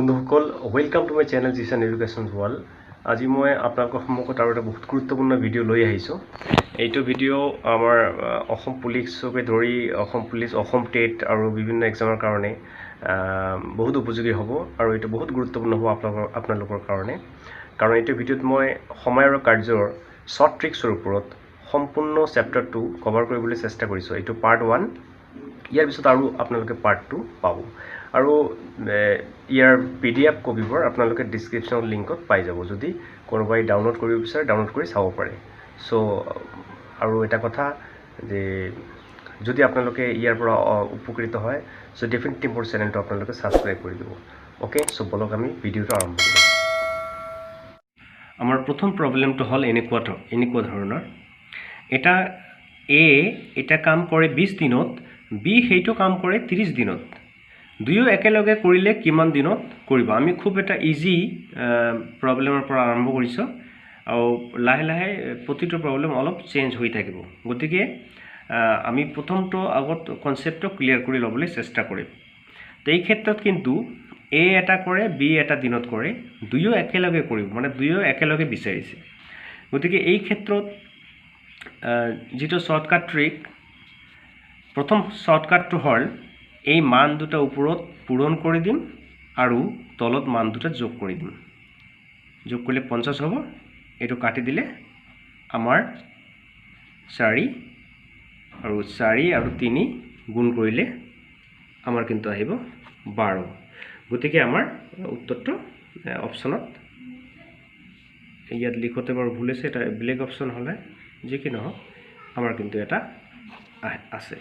বন্ধুসকল welcome to my channel Zishan education world. আজি মই আপোনালোকৰ সন্মুখত আৰু এটা বহুত গুৰুত্বপূৰ্ণ ভিডিঅ' লৈ আহিছোঁ। এইটো ভিডিঅ' আমাৰ অসম পুলিচকে ধৰি অসম পুলিচ, অসম টেট আৰু বিভিন্ন এক্সামৰ কাৰণে বহুত উপযোগী হ'ব আৰু এইটো বহুত গুৰুত্বপূৰ্ণ হ'ব আপোনালোকৰ কাৰণে। কাৰণ এইটো ভিডিঅ'ত মই সময় আৰু কাৰ্যৰ শ্বৰ্ট ট্ৰিক্সৰ ওপৰত সম্পূৰ্ণ চেপ্টাৰটো কভাৰ কৰিবলৈ চেষ্টা কৰিছোঁ। এইটো পাৰ্ট 1, ইয়াৰ পিছত আৰু আপোনালোকে পাৰ্ট 2 পাব আৰু ইয়াৰ PDF কপিবোৰ আপোনালোকে ডিসক্ৰিপশন লিংকত পাই যাব। যদি কোনোবাই ডাউনলোড কৰিব বিচাৰে ডাউনলোড কৰি চাব পাৰে। সো আৰু এটা কথা যে যদি আপোনালোকে ইয়াৰ পৰা উপকৃত হয় সো ডেফিনেটলি মোৰ চেনেলটো আপোনালোকে সাবস্ক্ৰাইব কৰি দিব। ওকে, সো বলক আমি ভিডিঅ'টো আৰম্ভ কৰোঁ। আমাৰ প্ৰথম প্ৰবলেমটো হ'ল এনেকুৱা ধৰণৰ। এটা কাম কৰে 20 দিনত, বি সেইটো কাম কৰে 30 দিনত। দুয়ো একেলগে কৰিলে কিমান দিনত কৰিব? আমি খুব এটা ইজি প্ৰবলেমৰ পৰা আৰম্ভ কৰিছোঁ আৰু লাহে লাহে প্ৰতিটো প্ৰবলেম অলপ চেঞ্জ হৈ থাকিব। গতিকে আমি প্ৰথমটো আগত কনসেপ্টটো ক্লিয়াৰ কৰি ল'বলৈ চেষ্টা কৰিম। তো এই ক্ষেত্ৰত কিন্তু এ এটা কৰে, বি এটা দিনত কৰে, দুয়ো একেলগে কৰিব, মানে দুয়ো একেলগে বিচাৰিছে। গতিকে এই ক্ষেত্ৰত যেটো শৰ্টকাট ট্ৰিক, প্ৰথম শৰ্টকাটটো হ'ল এই মান দুটা ওপৰত পূৰণ কৰি দিম আৰু তলত মান দুটা যোগ কৰি দিম। যোগ কৰিলে 50 হ'ব। এইটো কাটি দিলে আমাৰ 4 আৰু 4 আৰু 3 গুণ কৰিলে আমাৰ কিন্তু আহিব 12। গতিকে আমাৰ উত্তৰটো অপচনত ইয়াত লিখোতে বৰ ভুল আছে, এটা বেলেগ অপচন হ'লে যি কি নহওক আমাৰ কিন্তু এটা আছে।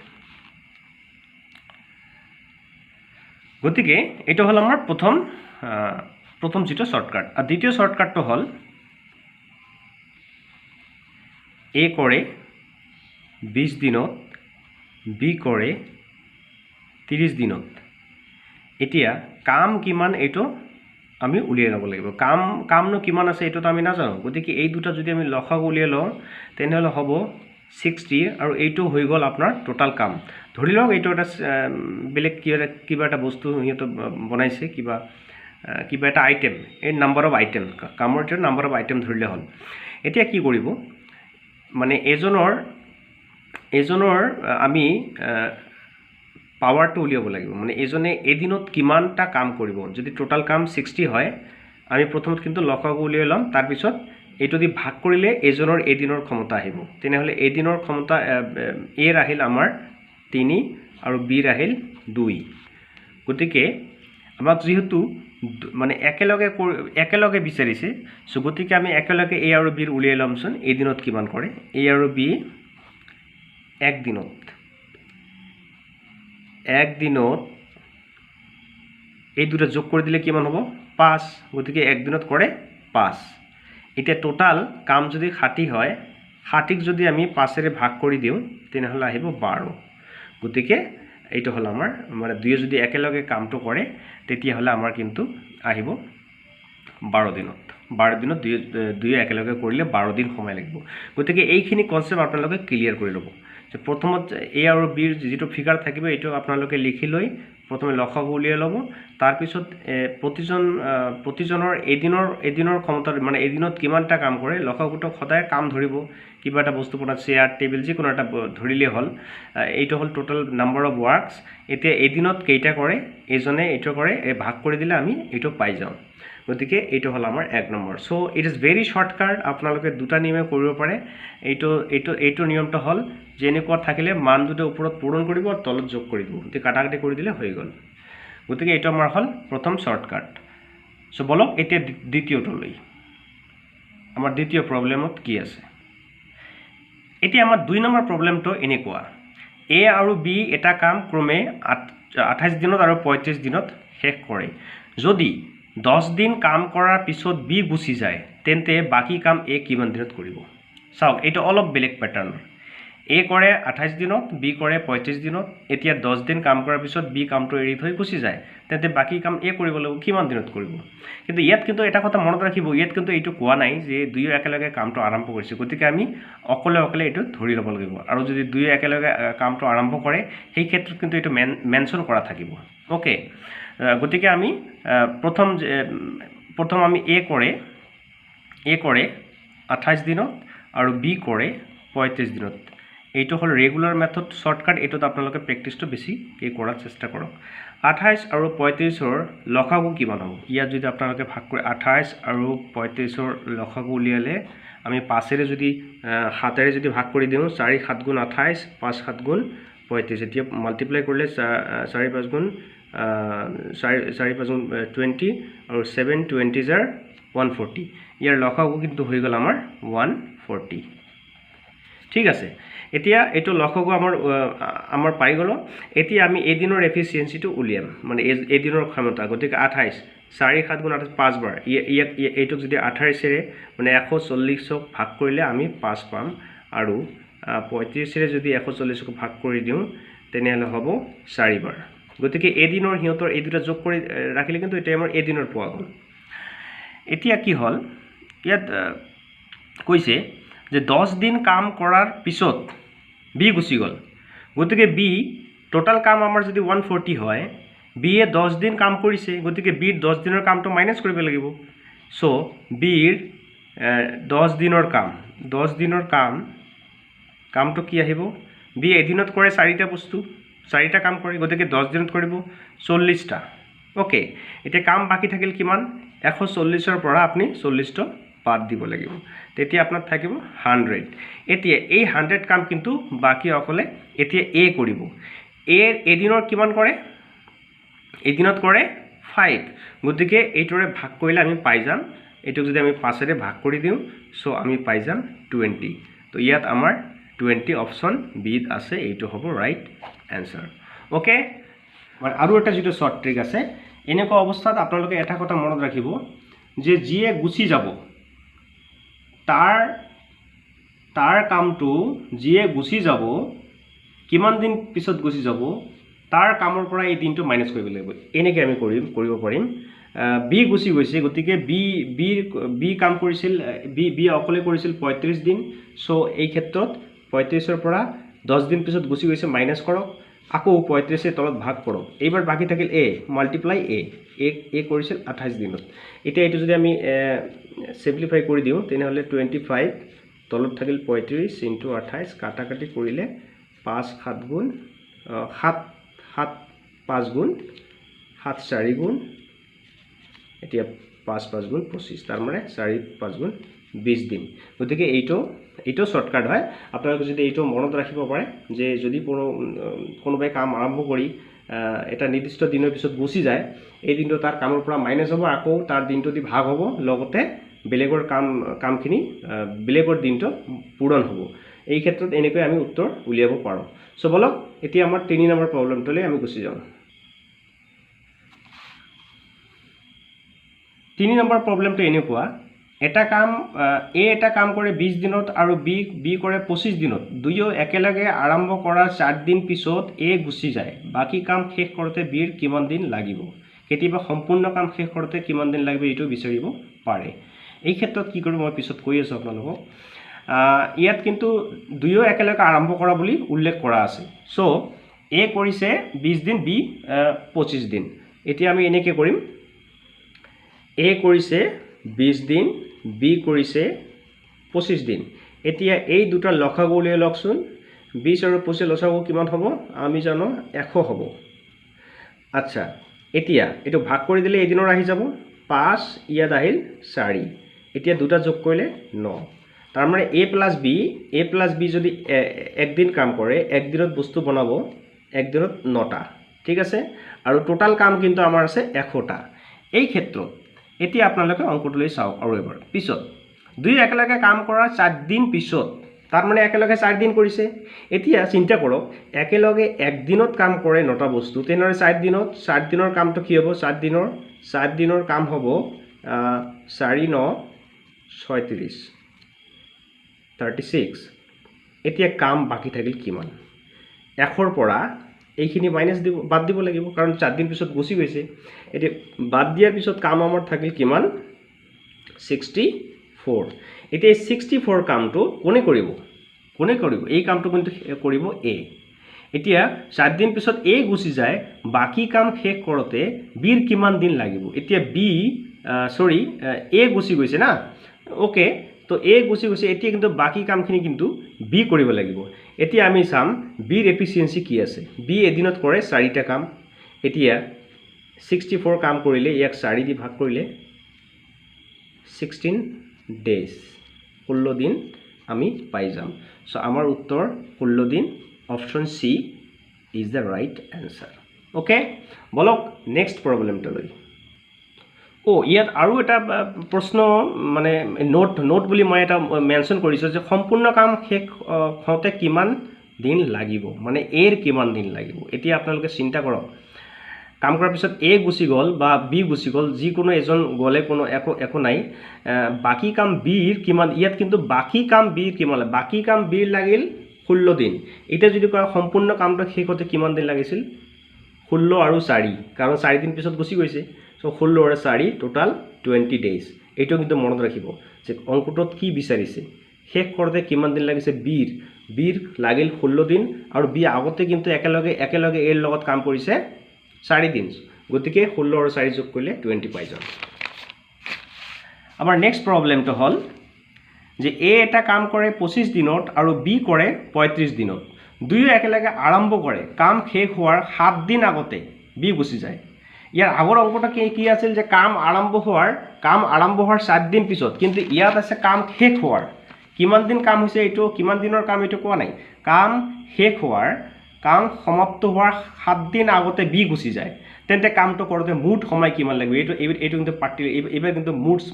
গতিকে এটা হল আমাৰ প্রথম যেটা শর্টকাট। আর দ্বিতীয় শর্টকাটটো হল এ করে 20 দিনত, বি করে 30 দিনত। এতিয়া কাম কিমান এইটো আমি উলিয়াই ল'ব লাগিব। কামনো কিমান আছে এইটো আমি নাজানো। গতিকে এই দুটা যদি আমি লসাগু উলিয়াই লওঁ তেনেহলে হ'ব 60 আৰু এইটো হৈ গ'ল আপোনাৰ টোটাল কাম। ধৰি লওক এইটো এটা বেলেগ কিবা এটা বস্তু হিয়তো বনাইছে, কিবা এটা আইটেম, এই নাম্বাৰ অফ আইটেম, কামৰ এটা নাম্বাৰ অফ আইটেম ধৰিলে হ'ল। এতিয়া কি কৰিব, মানে এজনৰ আমি পাৱাৰটো উলিয়াব লাগিব। মানে এজনে এদিনত কিমানটা কাম কৰিব। যদি টোটাল কাম 60 হয়, আমি প্ৰথমত কিন্তু লসাগু উলিয়াই ল'ম। তাৰপিছত এইটো দি ভাগ কৰিলে এজনৰ এদিনৰ ক্ষমতা আহিব। তেনেহলে এদিনৰ ক্ষমতা এৰ আহিল আমাৰ 3 আৰু বিৰ আহিল 2। গতিকে আমাক যেহেতু মানে একেলগে বিচাৰিছে, সো গতিকে আমি একেলগে এ আৰু বিৰ উলিয়াই ল'মচোন। এদিনত কিমান কৰে এ আৰু বি? একদিনত এই দুটা যোগ কৰি দিলে কিমান হ'ব? 5। গতিকে একদিনত কৰে 5। এতিয়া টোটাল কাম যদি 60 হয়, 60ক যদি আমি 5ৰে ভাগ কৰি দিওঁ তেনেহলে আহিব 12। গতিকে এইটো হল আমাৰ, মানে দুয়ে যদি একেলগে কামটো কৰে তেতিয়াহলে আমাৰ কিন্তু আহিব 12 দিনত। 12 দিনত দুয়ে একেলগে কৰিলে 12 দিন সময় লাগিব। গতিকে এইখিনি কনসেপ্ট আপোনালোকে ক্লিয়াৰ কৰি ল'ব। যে প্ৰথমত এ আৰু বিৰ যেটো ফিগাৰ থাকিব এইটো আপোনালোকে লিখি লৈ প্ৰথমে লসাগু উলিয়াই ল'ব। তাৰপিছত প্ৰতিজনৰ এদিনৰ ক্ষমতাৰ, মানে এদিনত কিমানটা কাম কৰে, লসাগুটো সদায় কাম ধৰিব। কিবা এটা বস্তু বনাত চেয়াৰ টেবিল যিকোনো এটা ধৰিলে হ'ল। এইটো হ'ল টোটাল নাম্বাৰ অফ ওয়াৰ্কস। এতিয়া এদিনত কেইটা কৰে, এজনে এইটো কৰে, এই ভাগ কৰি দিলে আমি এইটো পাই যাওঁ। গতিকে এইটো হ'ল আমাৰ 1 number. So it is very shortcut. আপোনালোকে দুটা নিয়মে কৰিব পাৰে। এইটো নিয়মটো হ'ল যে এনেকুৱা থাকিলে মান দুটা ওপৰত পূৰণ কৰিব আৰু তলত যোগ কৰি দিব। গতিকে কাটাকাটি কৰি দিলে হৈ গ'ল। গতিকে এইটো আমাৰ হ'ল প্ৰথম শৰ্টকাট। সো বলক এতিয়া দ্বিতীয়টোলৈ। আমাৰ দ্বিতীয় প্ৰবলেমত কি আছে? এতিয়া আমাৰ 2 নম্বৰ প্ৰবলেমটো এনেকুৱা। এ আৰু বি এটা কাম ক্ৰমে 28 দিনত আৰু 35 দিনত শেষ কৰে। যদি 10 দিন কাম কৰাৰ পিছত বি গুচি যায়, তেন্তে বাকি কাম এ কিমান দিনত কৰিব? চাওক, এইটো অলপ বেলেগ প্যাটাৰ্ন। এ কৰে 28 দিনত, বি কৰে 35 দিনত। এতিয়া 10 দিন কাম কৰাৰ পিছত বি কামটো এৰি থৈ গুচি যায়, তেন্তে বাকি কাম এ কৰিব লাগিব। কিমান দিনত কৰিব? কিন্তু ইয়াত কিন্তু এটা কথা মনত ৰাখিব, ইয়াত কিন্তু এইটো কোৱা নাই যে দুয়ো একেলগে কামটো আৰম্ভ কৰিছে। গতিকে আমি অকলে এইটো ধৰি ল'ব লাগিব। আৰু যদি দুয়ো একেলগে কামটো আৰম্ভ কৰে সেই ক্ষেত্ৰত কিন্তু এইটো মেনশন কৰা থাকিব। ওকে, গতিকে আমি প্ৰথম আমি এ কৰে 28 দিনত আৰু বি কৰে 35 দিনত। এইটো হ'ল ৰেগুলাৰ মেথড শৰ্টকাট। এইটোত আপোনালোকে প্ৰেক্টিছটো বেছিকৈ কৰাৰ চেষ্টা কৰক। 28 আৰু 35ৰ লসাগু কিমান হ'ব? ইয়াত যদি আপোনালোকে ভাগ কৰে 28 আৰু 35ৰ লসাগু উলিয়ালে আমি 5ৰে যদি 7ৰে যদি ভাগ কৰি দিওঁ 4 7 গুণ 28 5 7 গুণ 35। এতিয়া মাল্টিপ্লাই কৰিলে 4 5 গুণ 20 আৰু 7 20 জাৰ 140। ইয়াৰ লসাগু কিন্তু হৈ গ'ল আমাৰ 140। ঠিক আছে, এতিয়া এইটো লসাগু আমাৰ পাই গ'লো। এতিয়া আমি এদিনৰ এফিচিয়েঞ্চিটো উলিয়াম, মানে এদিনৰ ক্ষমতা। গতিকে 28 4 7 গুণ 28 5 বাৰ। এইটোক যদি 28ৰে মানে 140ক ভাগ কৰিলে আমি 5 পাম, আৰু 35ৰে যদি 140ক ভাগ কৰি দিওঁ তেনেহ'লে হ'ব 4 বাৰ। গতিকে এদিনৰ সিহঁতৰ এই দুটা যোগ কৰি ৰাখিলে কিন্তু এতিয়া আমাৰ এদিনৰ পোৱা গ'ল। এতিয়া কি হ'ল, ইয়াত কৈছে যে 10 দিন কাম কৰাৰ পিছত বি গুচি গ'ল। গতিকে বি টোটাল কাম আমাৰ যদি 140 হয়, বিয়ে 10 দিন কাম কৰিছে, গতিকে বিৰ 10 দিনৰ কামটো মাইনাছ কৰিব লাগিব। চ' বিৰ 10 দিনৰ কামটো কি আহিব? বি এদিনত কৰে 4টা বস্তু, 4টা কাম কৰে, গতিকে 10 দিনত কৰিব 40টা। অ'কে, এতিয়া কাম বাকী থাকিল কিমান? 140ৰ পৰা আপুনি 40টো বাদ দিব লাগিব, তেতিয়া আপোনাৰ থাকিব 100। এতিয়া এই 100 কাম কিন্তু বাকী অকলে এতিয়া এ কৰিব। এদিনৰ কিমান কৰে? এদিনত কৰে 5, গতিকে এইটোৰে ভাগ কৰিলে আমি পাই যাম। এইটোক যদি আমি 5ৰে ভাগ কৰি দিওঁ চ' আমি পাই যাম 20। তো ইয়াত আমাৰ 20 অপশ্যন বিত আছে, এইটো হ'ব ৰাইট এনচাৰ। অ'কে, আৰু এটা যিটো শ্বৰ্ট ট্ৰিক আছে, এনেকুৱা অৱস্থাত আপোনালোকে এটা কথা মনত ৰাখিব যে যিয়ে গুচি যাব তাৰ কামটো যিয়ে গুচি যাব, কিমান দিন পিছত গুচি যাব তাৰ কামৰ পৰা এই দিনটো মাইনাছ কৰিব লাগিব। এনেকৈ আমি কৰিব পাৰিম। বি গুচি গৈছে, গতিকে বি কাম কৰিছিল, বি অকলে কৰিছিল 35 দিন। চ' এই ক্ষেত্ৰত 35ৰ পৰা 10 দিন পিছত গুচি গৈছে, মাইনাছ কৰক, আকৌ 35ৰ তলত ভাগ কৰক। এইবাৰ বাকী থাকিল এ, মাল্টিপ্লাই এ কৰিছিল 28 দিনত। এতিয়া এইটো যদি আমি চিম্প্লিফাই কৰি দিওঁ তেনেহ'লে 25 তলত থাকিল 35 ইনটু 28, কাটাকাটি কৰিলে 5 7 গুণ 7 5 গুণ 7 4 গুণ, এতিয়া 5 5 গুণ 25, তাৰমানে 4 5 গুণ 20 দিন। গতিকে এইটো শ্বৰ্টকাট হয়। আপোনালোকে যদি এইটো মনত ৰাখিব পাৰে যে যদি কোনোবাই কাম আৰম্ভ কৰি এটা নিৰ্দিষ্ট দিনৰ পিছত গুচি যায়, এই দিনটো তাৰ কামৰ পৰা মাইনাছ হ'ব, আকৌ তাৰ দিনটো দি ভাগ হ'ব, লগতে বেলেগৰ কামখিনি বেলেগৰ দিনটো পূৰণ হ'ব। এই ক্ষেত্ৰত এনেকৈ আমি উত্তৰ উলিয়াব পাৰোঁ। চ' বলক এতিয়া আমাৰ 3 নম্বৰ প্ৰব্লেমটোলৈ আমি গুচি যাওঁ। 3 নম্বৰ প্ৰব্লেমটো এনেকুৱা, এটা কাম কৰে 20 দিনত আৰু বি কৰে 25 দিনত। দুয়ো একেলগে আৰম্ভ কৰাৰ 4 দিন পিছত এ গুচি যায়। বাকী কাম শেষ কৰোঁতে বিৰ কিমান দিন লাগিব? কেতিয়াবা সম্পূৰ্ণ কাম শেষ কৰোঁতে কিমান দিন লাগিব এইটো বিচাৰিব পাৰে। এই ক্ষেত্ৰত কি কৰোঁ মই পিছত কৈ আছোঁ আপোনালোকক। ইয়াত কিন্তু দুয়ো একেলগে আৰম্ভ কৰা বুলি উল্লেখ কৰা আছে। চ' এ কৰিছে 20 দিন, বি 25 দিন। এতিয়া আমি এনেকৈ কৰিম, এ কৰিছে 20 দিন, বি কৰিছে 25 দিন। এতিয়া এই দুটা লসাগু উলিয়াই লওকচোন। 20 আৰু 25 লসাগু কিমান হ'ব? আমি জানো 100 হ'ব। আচ্ছা, এতিয়া এইটো ভাগ কৰি দিলে এদিনৰ আহি যাব 5, ইয়াত আহিল 4, এতিয়া দুটা যোগ কৰিলে 9। তাৰমানে এ প্লাছ বি যদি একদিন কাম কৰে, একদিনত বস্তু বনাব, একদিনত 9টা। ঠিক আছে, আৰু টোটাল কাম কিন্তু আমাৰ আছে 100টা। এই ক্ষেত্ৰত এতিয়া আপোনালোকে অংকটোলৈ চাওক আৰু এবাৰ। পিছত দুই একেলগে কাম কৰাৰ 4 দিন পিছত, তাৰমানে একেলগে 4 দিন কৰিছে। এতিয়া চিন্তা কৰক, একেলগে একদিনত কাম কৰে 9টা বস্তু, তেনেহ'লে 4 দিনৰ কামটো কি হ'ব? 4 দিনৰ কাম হ'ব 4 9 36 36। এতিয়া কাম বাকী থাকিল কিমান? 100ৰ পৰা এইখিনি বাদ দিব লাগিব, কাৰণ 4 দিন পিছত গুচি গৈছে। এতিয়া বাদ দিয়াৰ পিছত কাম আমাৰ থাকিল কিমান? 64। এতিয়া এই 64 কামটো কোনে কৰিব? এই কামটো কিন্তু কৰিব এ। এতিয়া 4 দিন পিছত এ গুচি যায় বাকি কাম শেষ কৰোতে বিৰ কিমান দিন লাগিব এতিয়া বি সৰি এ গুচি গৈছে না ওকে তো এ গুচি গৈছে এতিয়া কিন্তু বাকি কামখিনি কিন্তু বি কৰিব লাগিব এতিয়া আমি চাম বিৰ এফিচিয়েন্সি কি আছে বি এদিনত কৰে 4টা কাম এতিয়া 64 কাম কৰিলে ইয়াক 4 দি ভাগ কৰিলে 16 ডেজ 16 দিন আমি পাই যাম সো আমাৰ উত্তৰ 16 দিন option C is the right answer okay বলক নেক্সট প্ৰবলেমটো লৈ ইয়াত আৰু এটা প্ৰশ্ন মানে নোট বুলি মই এটা মেনশন কৰিছো যে সম্পূৰ্ণ কাম শেষ হওঁতে কিমান দিন লাগিব মানে এৰ কিমান দিন লাগিব এতিয়া আপোনালোকে চিন্তা কৰক কাম কৰাৰ পিছত এ গুচি গল বা বি গুচি গল যিকোনো এজন গলে কোনো একো নাই বাকি কাম বিৰ কিমান ইয়াত কিন্তু বাকি কাম বিৰ কিমান বাকি কাম বিৰ লাগিল 16 দিন এটা যদি কৰা সম্পূৰ্ণ কামটো শেষ হতে কিমান দিন লাগিছিল 16 আৰু 4 কাৰণ 4 দিন পিছত গুচি গৈছে সো 16 আৰু 4 টোটাল 20 ডেজ এইটো কিন্তু মনত ৰাখিব যে অংকটোত কি বিচাৰিছে শেষ কৰোতে কিমান দিন লাগিছে বিৰ লাগিল 16 দিন আৰু বি আগতে কিন্তু একেলগে এৰ লগত কাম কৰিছে 4 দিন গতিকে 16 আৰু 4 যোগ কৰিলে 20 পাই যাম আমাৰ নেক্সট প্ৰবলেমটো হল যে এ এটা কাম কৰে 25 দিনত আৰু বি কৰে 35 দিনত দুয়ো একেলগে আৰম্ভ কৰে কাম শেষ হোৱাৰ 7 দিন আগতে বি গুচি যায় ইয়াৰ আগৰ অংকটা কি আছিল যে কাম আৰম্ভ হোৱাৰ 7 দিন পিছত কিন্তু ইয়াত আছে কাম শেষ হোৱাৰ কিমান দিন কাম হৈছে এটো কিমান দিনৰ কাম এটো কোৱা নাই কাম শেষ হোৱাৰ কাম সমাপ্ত হোৱাৰ 7 দিন আগতে বি গুচি যায় তেন্তে কামটো কৰোতে মুঠ সময় কিমান লাগিব এটো কিন্তু এবাৰ কিন্তু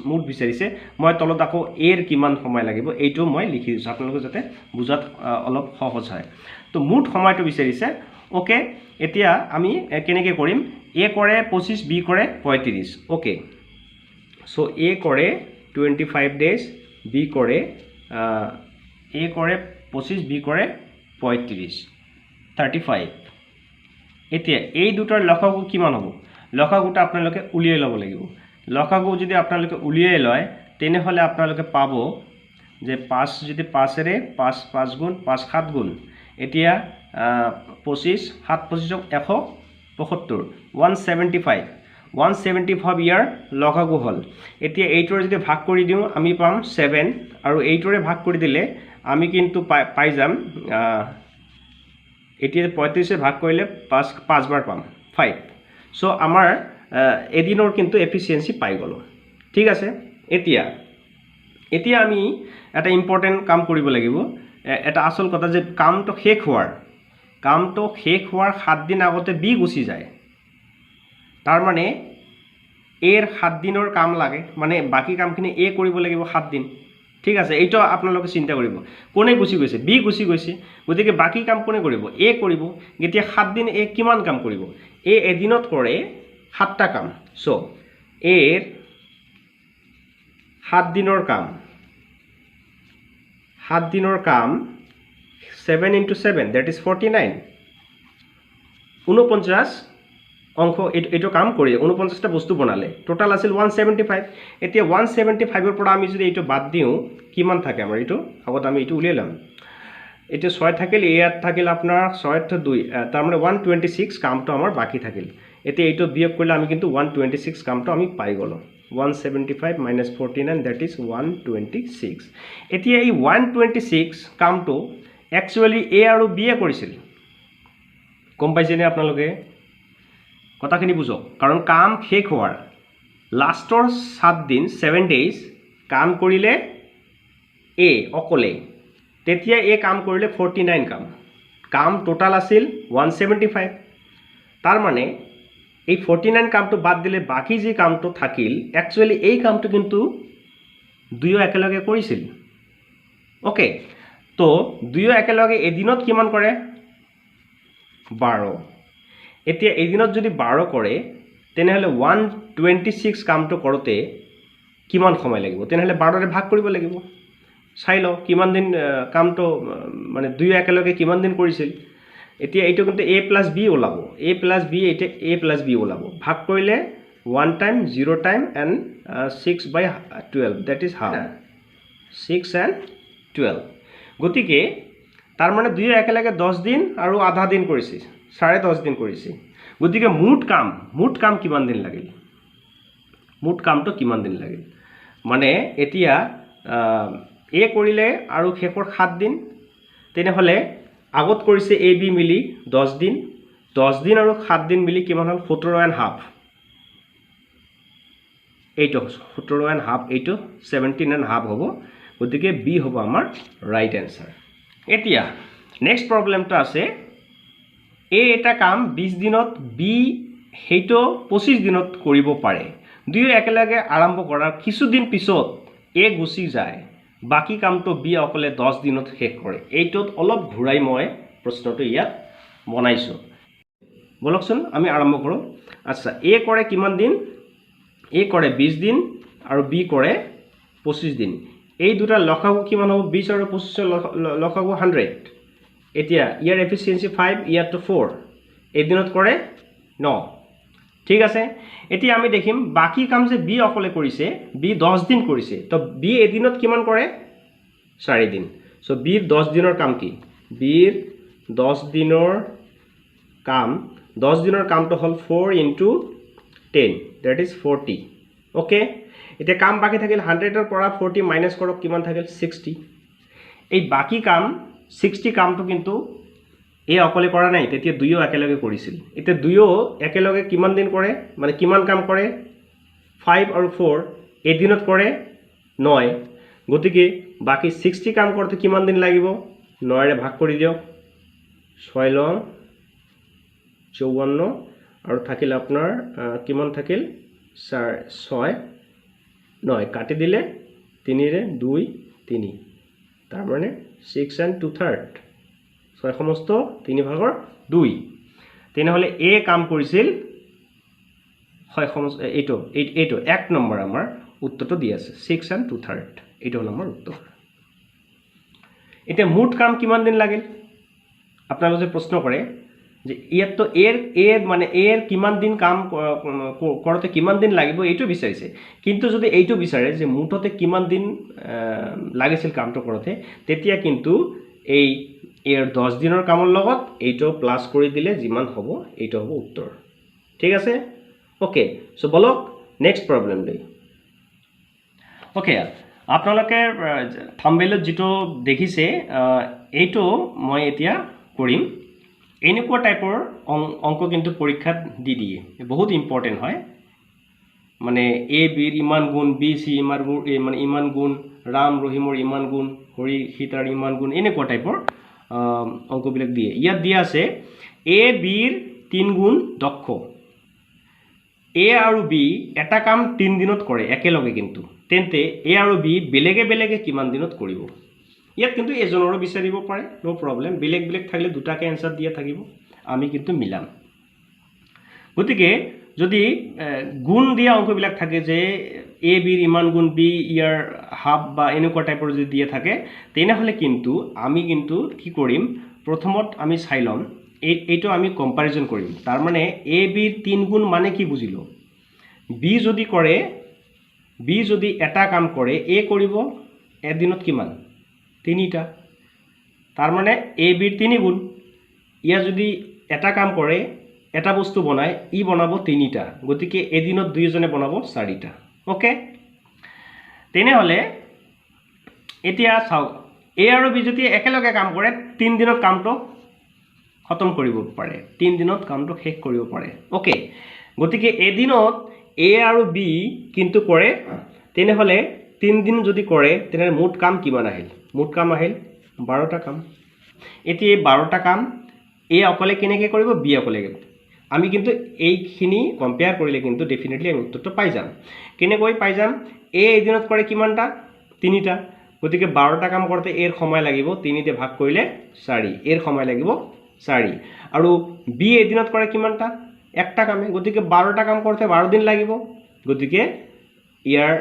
মুঠ বিচাৰিছে মই তলত আকৌ এৰ কিমান সময় লাগিব এইটো মই লিখি দিছো আপোনালোকে যাতে বুজাত অলপ সহজ হয় তো মুঠ সময়টো বিচাৰিছে ওকে এতিয়া আমি কেনেকৈ কৰিম এ কৰে 25 বি কৰে 35 ওকে সো এ কৰে 25 ডেজ বি কৰে এ কৰে 25 বি কৰে 35 35 এতিয়া এই দুটাৰ লসাগু কিমান হ'ব লসাগুটা আপোনালোকে উলিয়াই ল'ব লাগিব লসাগু যদি আপোনালোকে উলিয়াই লয় তেনেহলে আপোনালোকে পাব যে 5 যদি 5 এৰে 5 গুণ 5 7 গুণ এতিয়া 25 7 25 175 175 ইয়াৰ লসাগু হল এতিয়া এইটোৰে যদি ভাগ কৰি দিও আমি পাম 7 আৰু এইটোৰে ভাগ কৰি দিলে আমি কিন্তু পাই যাম এতিয়া 35 এ ভাগ কৰিলে 5 বাৰ পাম 5 সো আমাৰ এদিনৰ কিন্তু এফিচিয়েন্সি পাই গলো ঠিক আছে এতিয়া আমি এটা ইম্পৰ্টেন্ট কাম কৰিব লাগিব এটা আসল কথা যে কামটো শেষ হোৱাৰ 7 দিন আগতে বি গুচি যায় তাৰ মানে এৰ 7 দিনৰ কাম লাগে মানে বাকি কামখিনি এ কৰিব লাগিব 7 দিন ঠিক আছে এইটো আপোনালোকে চিন্তা কৰিব কোনে গুচি গৈছে বি গুচি গৈছে গতিকে বাকি কাম কোনে কৰিব এ কৰিব গতিয়া 7 দিন এ কিমান কাম কৰিব এ এদিনত কৰে 7টা কাম সো এৰ 7 দিনৰ কাম 7 into 7 that is 49 49 অংক এটো কাম কৰি 49টা বস্তু বনালে টোটাল আছিল 175 এতিয়া 175 এৰ পৰা আমি যদি এটো বাদ দিও কিমান থাকে আমাৰ এটো আগত আমি এটো উলিয়ালাম এটো 6 থাকিল ইয়াত থাকিল আপোনাৰ 6 2 তাৰ মানে 126 কামটো আমাৰ বাকি থাকিল এতিয়া এটো বিয়োগ কৰিলে আমি কিন্তু 126 কামটো আমি পাই গলো 175 minus 49 that is 126 এতিয়া এই 126 কামটো একচুয়ালি এ আৰু বি এ কৰিছিল কম পাইছেনে আপোনালোকে কথাখিনি বুঝক কাৰণ কাম শেষ হোৱাৰ লাষ্টৰ 7 দিন 7 ডেজ কাম কৰিলে এ অকলে তেতিয়া এ কাম কৰিলে 49 কাম টোটাল আছিল 175 তাৰ মানে এই 49 কামটো বাদ দিলে বাকি যে কামটো থাকিল একচুয়ালি এই কামটো কিন্তু দুয়ো একেলগে কৰিছিল ওকে তো দুয়ো একেলগে এদিনত কিমান কৰে 12 এতিয়া এদিনত যদি 12 কৰে তেনেহলে 126 কামটো কৰোতে কিমান সময় লাগিব তেনেহলে 12 ৰে ভাগ কৰিব লাগিব চাই লও কিমান দিন কামটো মানে দুয়ো একেলগে কিমান দিন কৰিছিল এতিয়া এইটো কিন্তু a + b ওলাব a + b এটা a + b ওলাব ভাগ কৰিলে 1 time 0 time and 6/12 that is half 6 and 12 গতিকে তাৰ মানে দুয়ো একেলগে 10 দিন আৰু আধা দিন কৰিছে 10.5 দিন কৰিছে গতিকে মুঠ কাম কিমান দিন লাগিল মুঠ কামটো কিমান দিন লাগিল মানে এতিয়া এ কৰিলে আৰু শেষৰ 7 দিন তেনেহলে আগত কৰিছে এ বি মিলি 10 দিন আৰু 7 দিন মিলি কিমান হল 17.5 এইটো 17.5 এইটো 17.5 হ'ব গতিকে বি হ'ব আমাৰ ৰাইট আনসাৰ এতিয়া নেক্সট প্ৰবলেমটো আছে এ এটা কাম 20 দিনত বি হেইটো 25 দিনত কৰিব পাৰে দুয়ো একেলগে আৰম্ভ কৰাৰ কিছুদিন পিছত এ গুচি যায় বাকি কামটো বি অকলে 10 দিনত শেষ কৰে এইটোত অলপ ঘূৰাই মই প্ৰশ্নটো ইয়াত বনাইছো বলকচোন আমি আৰম্ভ কৰো আচ্ছা এ কৰে কিমান দিন এ কৰে 20 দিন আৰু বি কৰে 25 দিন এই দুটা লসাগু কিমান হ'ব 20 আৰু 25 লসাগু 100 এতিয়া ইয়াৰ এফিচিয়েন্সি 5 ইয়াৰটো 4 এদিনত কৰে 9 ঠিক আছে এতিয়া আমি দেখিম বাকি কাম যে বি অকলে কৰিছে বি 10 দিন কৰিছে তো বি এদিনত কিমান কৰে 4 দিন সো বি 10 দিনৰ কাম কি বি 10 দিনৰ কামটো হল 4 into 10 that is 40 okay এতিয়া কাম বাকি থাকিল 100 ৰ পৰা 40 মাইনাস কৰক কিমান থাকিল 60 এই বাকি কাম 60 কামটো কিন্তু এ অকলে কৰা নাই তেতিয়া দুয়ো একেলগে কৰিছিল এতিয়া দুয়ো একেলগে কিমান দিন কৰে মানে কিমান কাম কৰে 5 আৰু 4 এদিনত কৰে 9 গতিকে বাকি 60 কাম কৰতে কিমান দিন লাগিব 9 ৰে ভাগ কৰি দিও 6 লং 54 আৰু থাকিল আপোনাৰ কিমান থাকিল 6 9 কাটি দিলে 3 ৰে 2 3 তাৰ মানে 6 and 2/3 6 সমস্ত 3 ভাগৰ 2 তেনেহলে এ কাম কৰিছিল 6 সমস্ত এইটো এক নম্বৰ আমাৰ উত্তৰটো দি আছে 6 and 2/3 এইটো নম্বৰ উত্তৰ এতিয়া মুঠ কাম কিমান দিন লাগিল আপোনালোকে প্ৰশ্ন কৰে যে ইয়াত এৰ মানে এৰ কিমান দিন কাম কৰতে কিমান দিন লাগিব এইটো বিচাৰিছে কিন্তু যদি এইটো বিচাৰে যে মুঠতে কিমান দিন লাগিছিল কামটো কৰতে তেতিয়া কিন্তু এই এৰ 10 দিনৰ কামৰ লগত এইটো প্লাস কৰি দিলে যিমান হ'ব এইটো হ'ব উত্তৰ ঠিক আছে ওকে সো বলক নেক্সট প্ৰবলেম দেই ওকে আপোনালোকে থাম্বনেইলত যেটো দেখিছে এইটো মই এতিয়া কৰিম এনেকুৱা টাইপৰ অংক কিন্তু পৰীক্ষাত দি দিয়ে বহুত ইম্পৰ্টেন্ট হয় মানে এ বিৰ ইমান গুণ বি সি ইমান গুণ মানে ইমান গুণ ৰাম ৰহিমৰ ইমান গুণ হৰি সীতাৰ ইমান গুণ এনেকুৱা টাইপৰ অংকবিলাক দিয়ে ইয়াত দিয়া আছে এ বিৰ 3 গুণ দক্ষ এ আৰু বি এটা কাম 3 দিনত কৰে একেলগে কিন্তু তেন্তে এ আৰু বি বেলেগে কিমান দিনত কৰিব ইয়াত কিন্তু এজনৰো বিচাৰিব পাৰে নো প্ৰবলেম বেলেগ থাকিলে দুটাকে আনসাৰ দিয়া থাকিব আমি কিন্তু মিলাম গতিকে যদি গুণ দিয়া অংকবিলাক থাকে যে এ বিৰ ইমান গুণ বি ইয়াৰ হাফ বা এনেকুৱা টাইপৰ যদি দিয়া থাকে তেনেহলে কিন্তু আমি কিন্তু কি কৰিম প্ৰথমত আমি চাই লম এইটো আমি কম্পাৰিজন কৰিম তাৰ মানে এ বিৰ 3 গুণ মানে কি বুজিলো বি যদি এটা কাম কৰে এ কৰিব এদিনত কিমান 3টা তাৰ মানে এ বিৰ 3 গুণ ইয়া যদি এটা কাম কৰে এটা বস্তু বনায় ই বনাব 3টা গতিকে এদিনত দুইজনে বনাব 4টা ওকে তেনেহলে এতিয়া চাও এ আৰু বি যদি একেলগে কাম কৰে 3 দিনত কামটো খতম কৰিব পাৰে 3 দিনত কামটো শেষ কৰিব পাৰে ওকে গতিকে এদিনত এ আৰু বি কিন্তু কৰে তেনেহলে 3 দিন যদি কৰে তেনে মুঠ কাম কিমান আহিল মুঠ কাম আহিল 12টা কাম এতিয়া 12টা কাম এ অকলে কেনেকৈ কৰিব বি অকলে আমি কিন্তু এইখিনি কম্পেয়াৰ কৰিলে কিন্তু ডেফিনেটলি আমি উত্তৰটো পাই যাম কেনেকৈ পাই যাম এ এদিনত কৰে কিমানটা 3টা গতিকে 12টা কাম কৰতে এৰ সময় লাগিব 3 তে ভাগ কৰিলে 4 এৰ সময় লাগিব 4 আৰু বি এদিনত কৰে কিমানটা একটা কামে গতিকে 12টা কাম কৰতে 12 দিন লাগিব গতিকে ইয়াৰ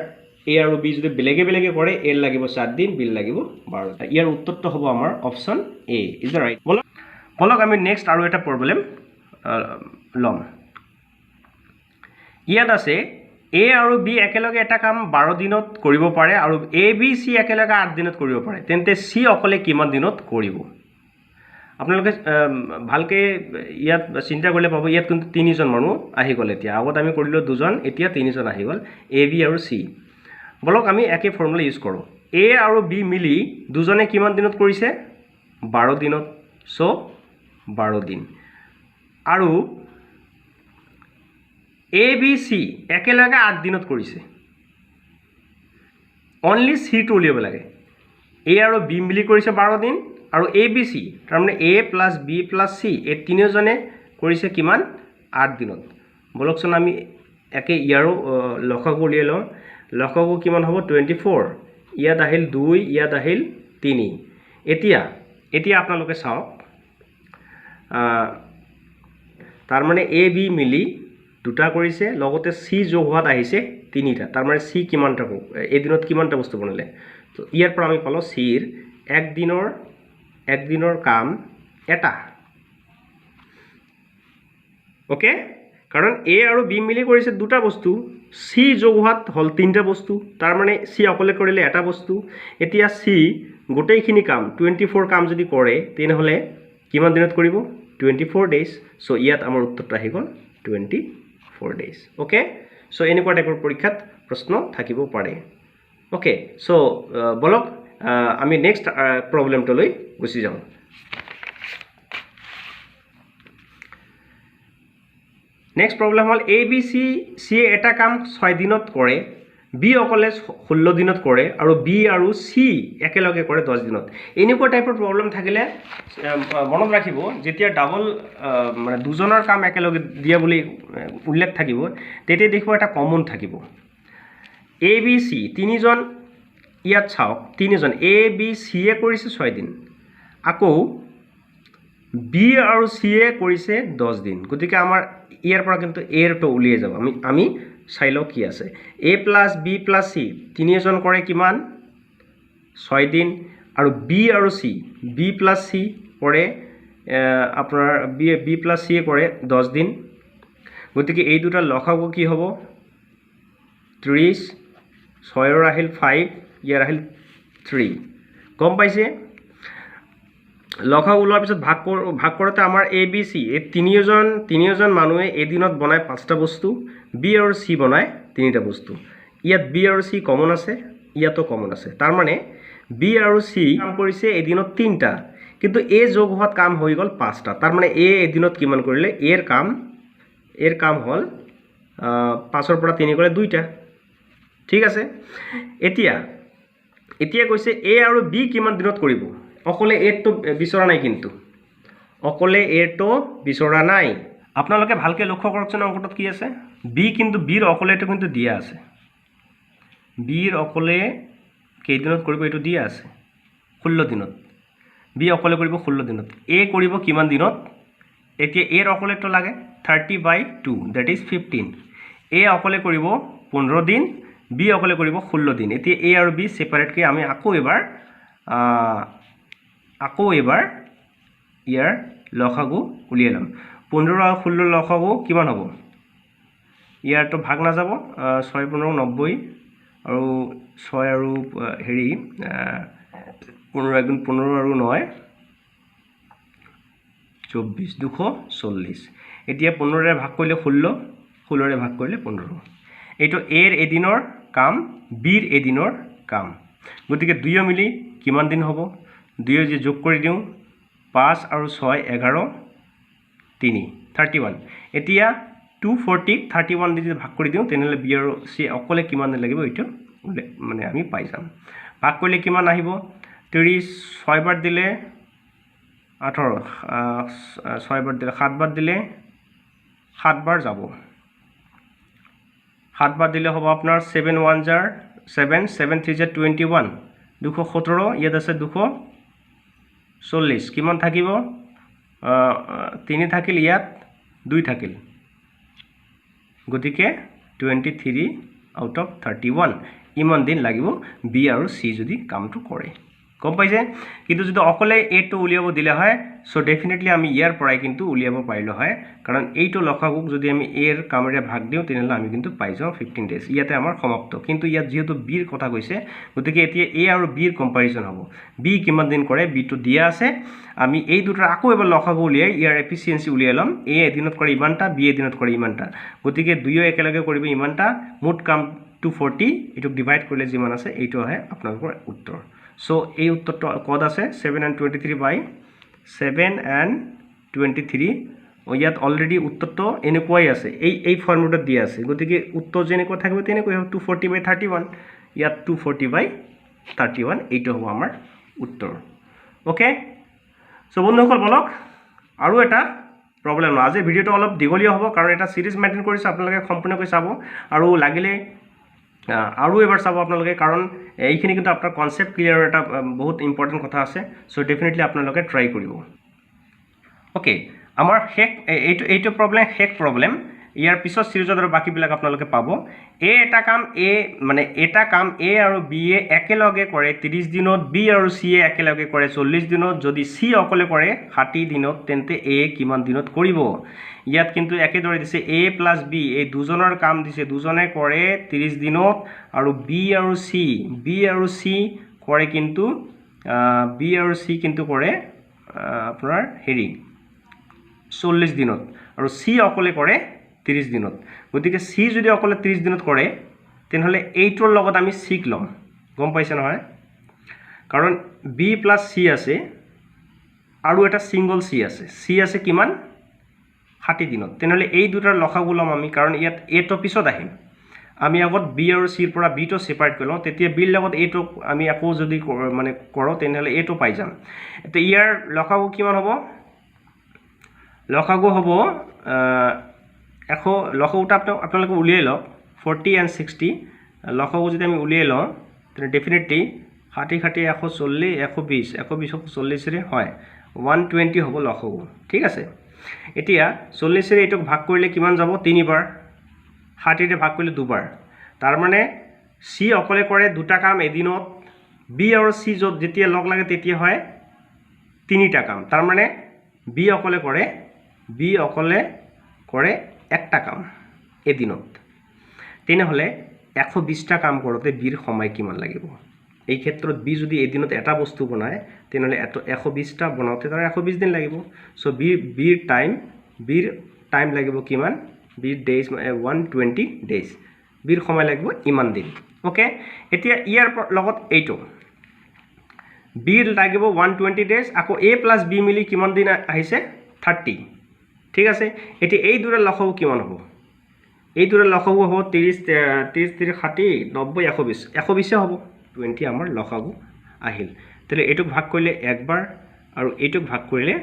এ আৰু বি যদি বেলেগে কৰে এৰ লাগিব 7 দিন বিল লাগিব 12টা ইয়াৰ উত্তৰটো হ'ব আমাৰ option A is the right বলক আমি নেক্সট আৰু এটা প্ৰবলেম লম ইয়াত আছে এ আৰু বি একেলগে এটা কাম 12 দিনত কৰিব পাৰে আৰু এ বি সি একেলগে 8 দিনত কৰিব পাৰে তেন্তে সি অকলে কিমান দিনত কৰিব আপোনালোকে ভালকৈ ইয়াত চিন্তা কৰিলে পাব ইয়াত কিন্তু 3জন মানুহ আহি গ'ল এতিয়া আগত আমি কৰিলোঁ 2জন এতিয়া 3জন আহি গ'ল এ বি আৰু চি বলক আমি একে ফৰ্মুলা ইউজ কৰোঁ এ আৰু বি মিলি দুজনে কিমান দিনত কৰিছে 12 দিনত সো 12 দিন আৰু এ বি চি একেলগে 8 দিনত কৰিছে অনলি চি টো উলিয়াব লাগে এ আৰু বি মিলি কৰিছে 12 দিন আৰু এ বি চি তাৰমানে A plus B plus C এই তিনিজনে কৰিছে কিমান 8 দিনত বলকচোন আমি একে ইয়াৰো লসাগু উলিয়াই লওঁ লসাগু কিমান হ'ব 24 ইয়াত আহিল 2 ইয়াত আহিল 3 এতিয়া আপোনালোকে চাওক তাৰমানে এ বি মিলি দুটা কৰিছে লগতে চি যোগ হোৱাত আহিছে 3টা তাৰমানে চি কিমানটা এদিনত কিমানটা বস্তু বনালে তো ইয়াৰ পৰা আমি পালো চিৰ এক দিনৰ কাম এটা ওকে কাৰণ এ আৰু বি মিলি কৰিছে দুটা বস্তু চি যোগ হোৱাত হল 3টা বস্তু তাৰমানে চি অকলে কৰিলে এটা বস্তু এতিয়া চি গোটেইখিনি কাম 24 কাম যদি কৰে তেনেহলে কিমান দিনত কৰিব 24 ডেজ সো ইয়াত আমাৰ উত্তৰটো আহি গ'ল 24 ডেজ ওকে সো এনেকুৱা টাইপৰ পৰীক্ষাত প্ৰশ্ন থাকিব পাৰে ওকে সো বলক আমি নেক্সট প্ৰবলেমটোলৈ গুচি যাওঁ next problem hall A B C এটা কাম 6 দিনত কৰে বি অকলে 16 দিনত কৰে আৰু বি আৰু চি একেলগে কৰে 10 দিনত এনেকুৱা টাইপৰ প্ৰবলেম থাকিলে মনত ৰাখিব যেতিয়া ডাবল মানে দুজনৰ কাম একেলগে দিয়া বুলি উল্লেখ থাকিব তেতিয়া দেখিব এটা কমন থাকিব এ বি চি তিনিজন ইয়াত চাওক তিনিজন এ বি চি এ কৰিছে 6 দিন আকৌ বি আৰু চি এ কৰিছে 10 দিন গতিকে আমাৰ ইয়াৰ পৰা কিন্তু এৰ টো উলিয়াই যাব আমি চাই লও কি আছে A plus B plus C তিনিজন কৰে কিমান 6 দিন আৰু বি আৰু চি বি প্লাছ চি কৰে আপোনাৰ বি প্লাছ চি কৰে 10 দিন গতিকে এই দুটা লসাগু কি হ'ব 30 6 আহিল 5 ইয়াৰ আহিল 3 গম পাইছে লসাগু ওলোৱাৰ পিছত ভাগ কৰোতে আমাৰ এ বি চি এই তিনিজন মানুহে এদিনত বনায় 5টা বস্তু বি আৰু চি বনায় 3টা বস্তু ইয়াত বি আৰু চি কমন আছে ইয়াতো কমন আছে তাৰ মানে বি আৰু চি কাম কৰিছে এদিনত 3টা কিন্তু এ যোগ হোৱাত কাম হৈ গ'ল 5টা তাৰ মানে এ এদিনত কিমান কৰিলে এৰ কাম হল 5ৰ পৰা 3 গলে 2টা ঠিক আছে এতিয়া কৈছে এ আৰু বি কিমান দিনত কৰিব অকলে এটো বিচৰা নাই কিন্তু অকলে এটো বিচৰা নাই আপোনালোকে ভালকে লক্ষ্য কৰকচোন অংকটোত কি আছে বি কিন্তু বিৰ অকলেটো কিন্তু দিয়া আছে বিৰ অকলে কেইদিনত কৰিব এটো দিয়া আছে 16 দিনত বি অকলে কৰিব 16 দিনত এ কৰিব কিমান দিনত এতিয়া এৰ অকলেটো লাগে 30/2 that is 15 এ অকলে কৰিব 15 দিন বি অকলে কৰিব 16 দিন এতিয়া এ আৰু বি সেপাৰেট কে আমি আকৌ এবাৰ ইয়াৰ লসাগু উলিয়াই লম 15 আৰু 16 লসাগু কিমান হ'ব ইয়াৰটো ভাগ না যাব 6 15 90 আৰু 6 আৰু হেৰি 15 গুণ 15 আৰু 9 24 240 এতিয়া 15 ৰে ভাগ কৰিলে 16 ৰে ভাগ কৰিলে 15 এইটো এৰ এদিনৰ কাম বিৰ এদিনৰ কাম গতিকে দুইও মিলি কিমান দিন হ'ব দুইও যে যোগ কৰি দিও 5 আৰু 6 11 3 31 এতিয়া 240 31 দি ভাগ কৰি দিও তেনেহলে বি আৰু চি অকলে কিমান লাগিব এটো মানে আমি পাই যাম ভাগ কৰিলে কিমান আহিব 30 6 বাৰ দিলে 18 6 বাৰ দিলে 7 বাৰ দিলে 7 বাৰ যাব 7 বাৰ দিলে হ'ব আপোনাৰ 7 1 জাৰ 7 7 3 জাৰ 21 217 ইয়াত আছে 240 কিমান থাকিব 3 থাকিল ইয়াত 2 থাকিল গতিকে 23 আউট অফ 31 ইমান দিন লাগিব বি আৰু চি যদি কামটো কৰে গম পাইছে কিন্তু যদি অকলে এটো উলিয়াব দিলে হয় সো ডেফিনেটলি আমি ইয়াৰ পৰাই কিন্তু উলিয়াব পাৰিলো হয় কাৰণ এইটো লসাগুক যদি আমি এৰ কামেৰে ভাগ দিও তেনেহলে আমি কিন্তু পাই যাও 15 ডেজ ইয়াতে আমাৰ সমাপ্ত কিন্তু ইয়াত যেহেতু বিৰ কথা কৈছে গতিকে এতিয়া এ আৰু বিৰ কম্পাৰিজন হ'ব বি কিমান দিন কৰে বি টো দিয়া আছে আমি এই দুটাৰ আকৌ এবাৰ লসাগু উলিয়াই ইয়াৰ এফিচিয়েন্সি উলিয়াই লম এ এদিনত কৰে ইমানটা বি এদিনত কৰে ইমানটা গতিকে দুইও একেলগে কৰিব ইমানটা মুঠ কাম 240 এটুক ডিভাইড কৰিলে যিমান আছে এইটো হয় আপোনালোকৰ উত্তৰ সো এই উত্তৰটো কত আছে 7 and 23 বাই 7 and 23 ইয়াত অলৰেডি উত্তৰটো এনেকুৱাই আছে এই ফৰ্মুলাত দিয়া আছে গতিকে উত্তৰ যেনেকুৱা থাকিব তেনেকৈ হ'ব 240 বাই 31 ইয়াত 240 বাই 31 এইটো হ'ব আমাৰ উত্তৰ ওকে সো বন্ধুসকল বলক আৰু এটা প্ৰবলেম না আজি ভিডিওটো অলপ দীঘলীয়া হ'ব কাৰণ এটা সিৰিজ মেইনটেইন কৰিছে আপোনালোকে সম্পূৰ্ণকৈ চাব আৰু লাগিলে আৰু এবাৰ চাব আপোনালোকে কাৰণ এইখিনি কিন্তু আপোনাৰ কনসেপ্ট ক্লিয়াৰ এটা বহুত ইম্পৰ্টেন্ট কথা আছে সো ডেফিনেটলি আপোনালোকে ট্ৰাই কৰিব ওকে আমাৰ এইটো প্ৰবলেম হেক প্ৰবলেম ইয়াৰ পিছত সিৰিজৰ আৰু বাকি বিলাক আপোনালোকে পাব এটা কাম এ মানে এটা কাম এ আৰু বি এ একেলগে কৰে 30 দিনত বি আৰু সি এ একেলগে কৰে 40 দিনত যদি সি অকলে কৰে 60 দিনত তেন্তে এ কিমান দিনত কৰিব ইয়াত কিন্তু একেদৰে দিছে a + b এই দুজনৰ কাম দিছে দুজনে কৰে 30 দিনত আৰু b আৰু c কৰে কিন্তু b আৰু c কিন্তু কৰে আপোনাৰ হেৰি 40 দিনত আৰু c অকলে কৰে 30 দিনত গতিকে c যদি অকলে 30 দিনত কৰে তেনহলে এইটোৰ লগত আমি c লম গম পাইছে নহয় কাৰণ b + c আছে আৰু এটা সিঙ্গল c আছে কিমান 60 দিনত তেনহলে এই দুটাৰ লসাগু লম আমি কাৰণ ইয়াত a টো পিছত আহিম আমি আগত b আৰু c ৰ পৰা b টো সেপাৰেট কৰিলো তেতিয়া b ৰ লগত a টো আমি আকৌ যদি মানে কৰো তেনহলে a টো পাই যাম এতে ইয়াৰ লসাগু কিমান হ'ব লসাগু হ'ব লসাগুটা আপোনালোকে উলিয়াই লওক 40 and 60 লসাগু যদি আমি উলিয়াই লওঁ তেনে ডেফিনেটলি 60 140 120 140 ৰে হয় 120 হ'ব লসাগু ঠিক আছে এতিয়া 40 ৰে এটোক ভাগ কৰিলে কিমান যাব 3 বাৰ 60 ৰে ভাগ কৰিলে 2 বাৰ তাৰ মানে c অকলে কৰে দুটা কাম এদিনত b আৰু c যেতিয়া লগ লাগে তেতিয়া হয় তিনিটা কাম তাৰ মানে b অকলে কৰে একটা কাম এদিনত তেনেহলে 120টা কাম কৰতে b ৰ সময় কিমান লাগিব এই ক্ষেত্ৰত b যদি এদিনত এটা বস্তু বনায় তেনেহলে 120টা বনাওতে তাৰ 120 দিন লাগিব সো b ৰ টাইম লাগিব কিমান b ডেজ 120 ডেজ b ৰ সময় লাগিব ইমান দিন ওকে এতিয়া ইয়াৰ লগত এইটো b লাগিব 120 ডেজ আকৌ a + b মিলি কিমান দিন আহিছে 30 ঠিক আছে এতিয়া এই দুটাৰ লসাগু কিমান হ'ব এই দুটাৰ লসাগু হ'ব 30 30 60 90 120 হ'ব 20 আমাৰ লসাগু আহিল তেলে এটুক ভাগ কৰিলে একবাৰ আৰু এটুক ভাগ কৰিলে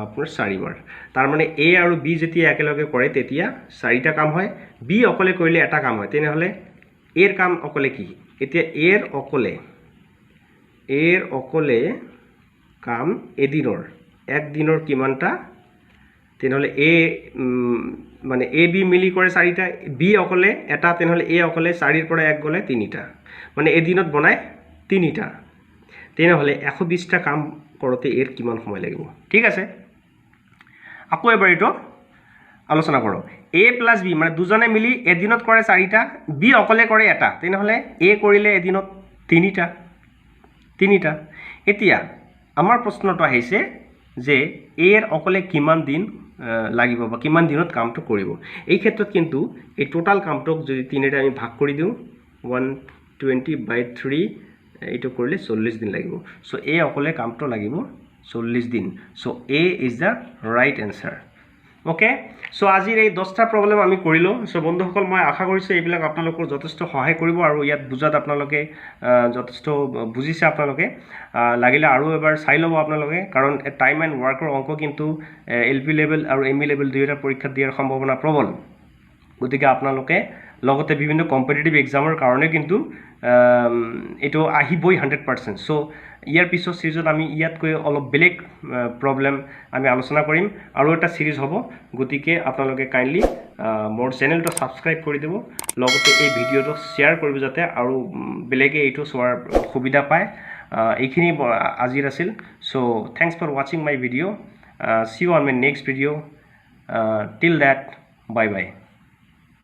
আপোনাৰ 4 বাৰ তাৰ মানে a আৰু b যেতিয়া একেলগে কৰে তেতিয়া 4টা কাম হয় b অকলে কৰিলে এটা কাম হয় তেনেহলে a ৰ কাম অকলে কি এতিয়া a ৰ অকলে কাম এদিনৰ এক দিনৰ কিমানটা তেনেহলে a মানে a b মিলি কৰে 4টা b অকলে এটা তেনেহলে a অকলে 4 ৰ পৰা 1 গলে 3টা মানে এদিনত বনায় 3টা তেনেহলে 120টা কাম কৰতে এৰ কিমান সময় লাগিব ঠিক আছে আকৌ এবাৰ এটো আলোচনা কৰো a + b মানে দুজনে মিলি এদিনত কৰে 4টা b অকলে কৰে এটা তেনেহলে a কৰিলে এদিনত 3টা এতিয়া আমাৰ প্ৰশ্নটো আহিছে যে a এৰ অকলে কিমান দিন লাগিব বা কিমান দিনত কামটো কৰিব এই ক্ষেত্ৰত কিন্তু এই টোটাল কামটোক যদি 3টা আমি ভাগ কৰি দিও 120/3 এইটো কৰিলে 40 দিন লাগিব সো a অকলে কামটো লাগিব 40 দিন so a is the right answer okay so আজিৰ এই 10টা প্ৰবলেম আমি কৰিলো সো বন্ধুসকল মই আশা কৰিছো এইবিলাক আপোনালোকৰ যথেষ্ট সহায় কৰিব আৰু ইয়াত বুজাত আপোনালোকে যথেষ্ট বুজিছে আপোনালোকে লাগিলে আৰু এবাৰ চাই লব আপোনালোকে কাৰণ টাইম এন্ড ওয়াৰ্কৰ অংক কিন্তু এলপি লেভেল আৰু এমই লেভেল দুইটা পৰীক্ষা দিয়াৰ সম্ভাৱনা প্ৰবল গতিকে আপোনালোকে লগতে বিভিন্ন কম্পিটিটিভ এক্সামৰ কাৰণে কিন্তু এটো আহিবই 100% সো ইয়াৰ পিছত সিৰিজত আমি ইয়াতকৈ অলপ বেলেগ প্ৰবলেম আমি আলোচনা কৰিম আৰু এটা সিৰিজ হ'ব গতিকে আপোনালোকে কাইন্ডলি মোৰ চেনেলটো সাবস্ক্ৰাইব কৰি দিব লগতে এই ভিডিওটো শেয়াৰ কৰিব যাতে আৰু বেলেগে এইটো চোৱাৰ সুবিধা পায় এইখিনি আজিৰ আছিল so thanks for watching my video see you on my next video till that bye by